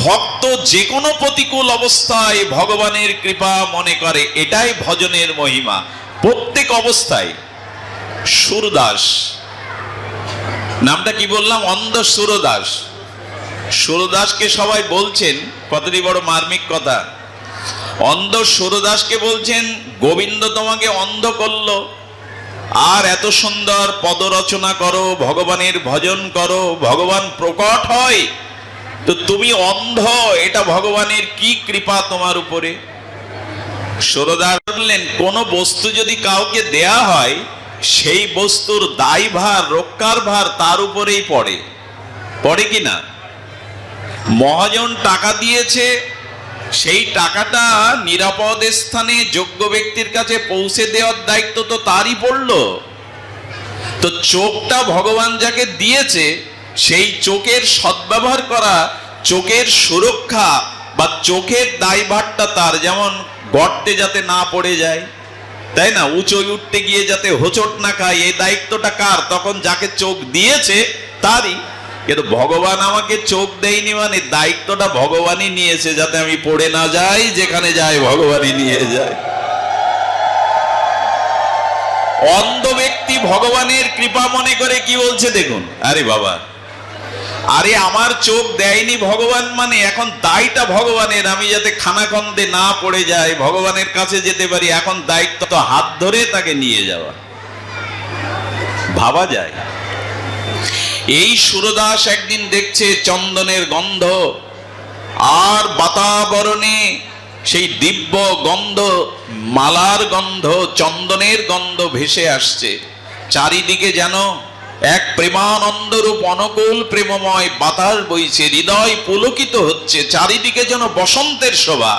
ভক্ত যে কোনো প্রতিকূল অবস্থায় ভগবানের কৃপা মনে করে, এটাই ভজনের মহিমা। প্রত্যেক অবস্থায়। সুরদাস নামটা কি বললাম? অন্ধ সুরদাস। সুরদাসকে সবাই বলছেন, কতটি বড় মার্মিক কথা। অন্ধ সুরদাসকে বলছেন, গোবিন্দ তোমাকে অন্ধ করলো, আর এত সুন্দর পদ রচনা করো, ভগবানের ভজন করো, ভগবান প্রকট হয়, তো তুমি অন্ধ, এটা ভগবানের কি কৃপা তোমার উপরে। সুরদাস বললেন, কোন বস্তু যদি কাউকে দেয়া হয়, সেই বস্তুর দায়ভার, রক্ষার ভার তার উপরেই পড়ে। পড়ে কি না? মহাজন টাকা দিয়েছে, সেই টাকাটা নিরাপদ স্থানে যোগ্য ব্যক্তির কাছে পৌঁছে দেওয়ার দায়িত্ব তো তারই পড়লো। তো চোখটা ভগবান যাকে দিয়েছে, সেই চোখের সদ্ব্যবহার করা, চোখের সুরক্ষা বা চোখের দায়ভারটা তার। যেমন গর্তে যাতে না পড়ে যায়, তাই না, উঁচুই উঠতে গিয়ে যাতে হোঁচট না খায়, এই দায়িত্বটা কার? তখন যাকে চোখ দিয়েছে তারই। কিন্তু ভগবান আমাকে চোখ দেয়নি, মানে দায়িত্বটা ভগবানই নিয়েছে, যাতে আমি পড়ে না যাই, যেখানে যাই ভগবানই নিয়ে যায়। অন্ধ ব্যক্তি ভগবানের কৃপা মনে করে কি বলছে দেখুন, আরে বাবা, আরে আমার চোখ দেয়নি ভগবান, মানে এখন দায়টা ভগবানের, আমি যাতে খানাখন্দে না পড়ে যাই, ভগবানের কাছে যেতে পারি, এখন দায়িত্ব তো হাত ধরে তাকে নিয়ে যাওয়া। ভাবা যায়? এই সুরদাস একদিন দেখছে চন্দনের গন্ধ, আর বাতাবরণে সেই দিব্য গন্ধ, মালার গন্ধ, চন্দনের গন্ধ ভেসে আসছে। চারিদিকে যেন এক প্রেমানন্দ রূপ অনুকূল প্রেমময় বাতাস বইছে, হৃদয় পুলকিত হচ্ছে, চারিদিকে যেন বসন্তের শোভা।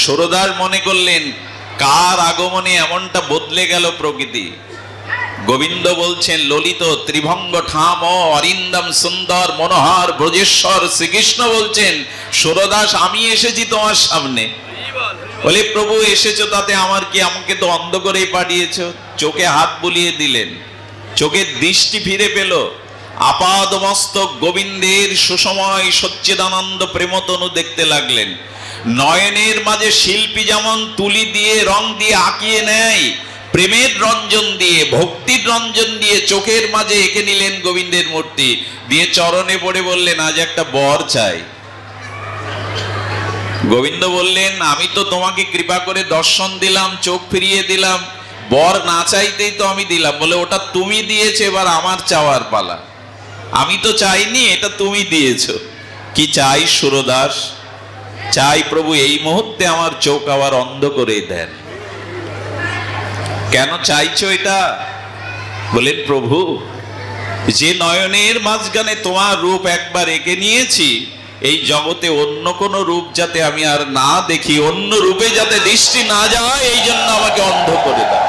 সুরদাস মনে করলেন, কার আগমনে এমনটা বদলে গেল প্রকৃতি। গোবিন্দ বলছেন, ললিত ত্রিভঙ্গ ঠাম অরিন্দম সুন্দর মনোহর ব্রজেশ্বর। শ্রীকৃষ্ণ বলছেন, সুরদাস আমি এসেছি তোমার সামনে। বলে, প্রভু এসেছো তাতে আমার কি? আমাকে তো অন্ধ করেই পাঠিয়েছো। চোখে হাত বুলিয়ে দিলেন, চোখের দৃষ্টি ফিরে পেল। আপাদমস্তক গোবিন্দের সুসময় সচ্চিদানন্দ প্রেমতনু দেখতে লাগলেন। নয়নের মাঝে শিল্পী যেমন তুলি দিয়ে রং দিয়ে আঁকিয়ে নেয়, প্রেমের রঞ্জন দিয়ে, ভক্তির রঞ্জন দিয়ে চোখের মাঝে এঁকে নিলেন গোবিন্দের মূর্তি। দিয়ে চরণে পড়ে বললেন, আজ একটা বর চাই। গোবিন্দ বললেন, আমি তো তোমাকে কৃপা করে দর্শন দিলাম, চোখ ফিরিয়ে দিলাম, বর না চাইতেই তো আমি দিলাম। বলে, ওটা তুমি দিয়েছো, এবার আমার চাওয়ার পালা। আমি তো চাইনি, এটা তুমি দিয়েছো। কি চাই সুরদাস? চাই প্রভু এই মুহূর্তে আমার চোখ আবার অন্ধ করে দেন। কেন চাইছো এটা? বলেন, প্রভু যে নয়নের মাঝখানে তোমার রূপ একবার এঁকে নিয়েছি, এই জগতে অন্য কোন রূপ যাতে আমি আর না দেখি, অন্য রূপে যাতে দৃষ্টি না যায়, এই জন্য আমাকে অন্ধ করে দাও।